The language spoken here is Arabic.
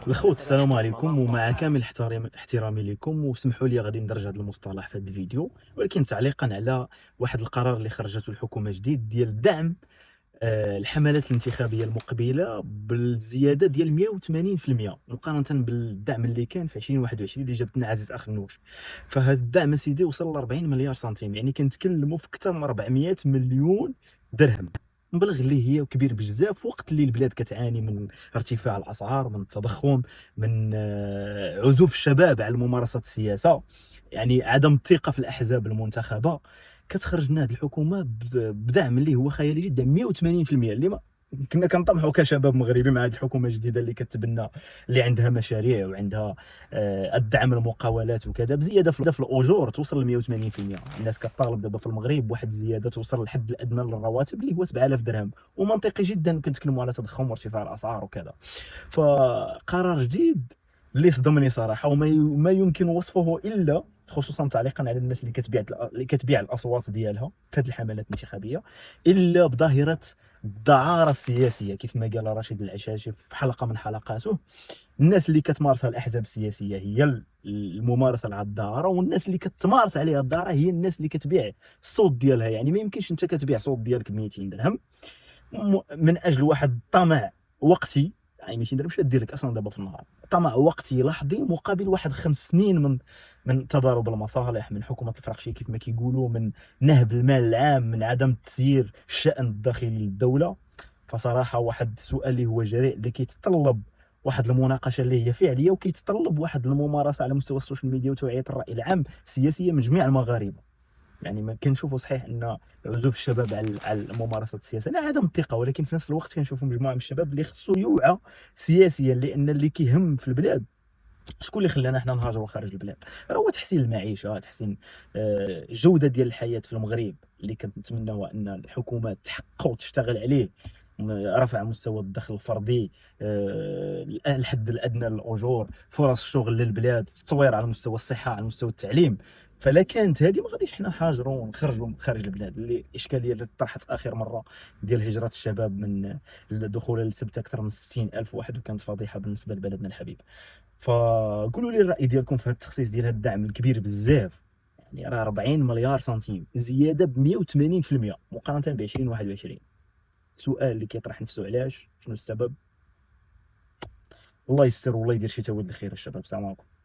الخوت السلام عليكم، ومع كامل احترامي لكم، وسمحوا لي غادي ندرج هذا المصطلح في هذا الفيديو، ولكن تعليقا على واحد القرار اللي خرجته الحكومه جديد ديال دعم الحملات الانتخابيه المقبله بالزياده ديال 180% مقارنه بالدعم اللي كان في 2021 اللي جابت لنا عزيز اخ النوش. فهذا الدعم سيدي وصل ل 40 مليار سنتيم، يعني كنتكلموا في اكثر من 400 مليون درهم. مبلغ اللي هي كبير بزاف، وقت اللي البلاد كتعاني من ارتفاع الاسعار، من التضخم، من عزوف الشباب على ممارسه السياسه، يعني عدم الثقه في الاحزاب المنتخبه. كتخرج لنا هذه الحكومه بدعم اللي هو خيالي جدا، 180%، اللي ما كنا كنطمحوا كشباب مغربي مع هذه الحكومه الجديده اللي كتبنى، اللي عندها مشاريع وعندها الدعم المقاولات وكذا، بزياده في الاجور توصل ل 180%. الناس كطالب دابا في المغرب بواحد الزياده توصل للحد الادنى للرواتب اللي هو 7000 درهم، ومنطقي جدا كنتكلموا على تضخم وارتفاع الاسعار وكذا. فقرار جديد اللي صدمني صراحه، وما يمكن وصفه الا، خصوصا تعليقا على الناس اللي كتبيع الاصوات ديالها في هذه الحملات الانتخابيه، الا بظاهره الدعاره السياسيه. كيف ما قال رشيد العشاشي في حلقه من حلقاته، الناس اللي كتمارسها الاحزاب السياسيه هي الممارسه على الدعاره، والناس اللي كتمارس عليها الدعاره هي الناس اللي كتبيع الصوت ديالها. يعني ما يمكنش انت كتبيع صوت ديالك ب 200 درهم من اجل واحد الطمع وقتي. يعني 200 درهم مش دير لك اصلا دابا في النهار، طمع وقتي لحظي مقابل واحد 5 سنين من تضارب المصالح، من حكومه الفرقشي كيف ما كيقولوا، من نهب المال العام، من عدم تسيير الشان الداخلي للدوله. فصراحه واحد السؤال اللي هو جريء، اللي كيتطلب واحد المناقشه اللي هي فعليه، وكيتطلب واحد الممارسه على مستوى السوشيال ميديا وتوعيه الراي العام السياسيه من جميع المغاربه. يعني ما كنشوفوا صحيح ان عزوف الشباب على ممارسه السياسه لا عدم الثقه، ولكن في نفس الوقت كنشوفوا مجموعه من الشباب اللي خصو يوعى سياسيا، لان اللي كيهم في البلاد شكون اللي خلانا حنا نهاجروا خارج البلاد؟ راه هو تحسين المعيشه، تحسين الجوده ديال الحياه في المغرب، اللي كنتمناو ان الحكومات تحقق وتشتغل عليه. رفع مستوى الدخل الفردي، الحد الادنى للاجور، فرص الشغل للبلاد، تطوير على مستوى الصحه، على مستوى التعليم. فلا كانت هذه ما غاديش حنا نهاجروا ونخرجوا خارج البلاد. اللي الاشكاليه اللي طرحت اخر مره ديال هجره الشباب من الدخول للسبت اكثر من 60,000 واحد، وكانت فضيحه بالنسبه لبلدنا الحبيب. فقولوا لي الراي ديالكم في هذا التخصيص ديال هذا الدعم الكبير بزاف. يعني راه 40 مليار سنتيم، زياده ب 180% مقارنه ب 2021. سؤال اللي كيطرح نفسه، علاش؟ شنو السبب؟ الله يستر والله يدير شي تاويل الخير الشباب. السلام عليكم.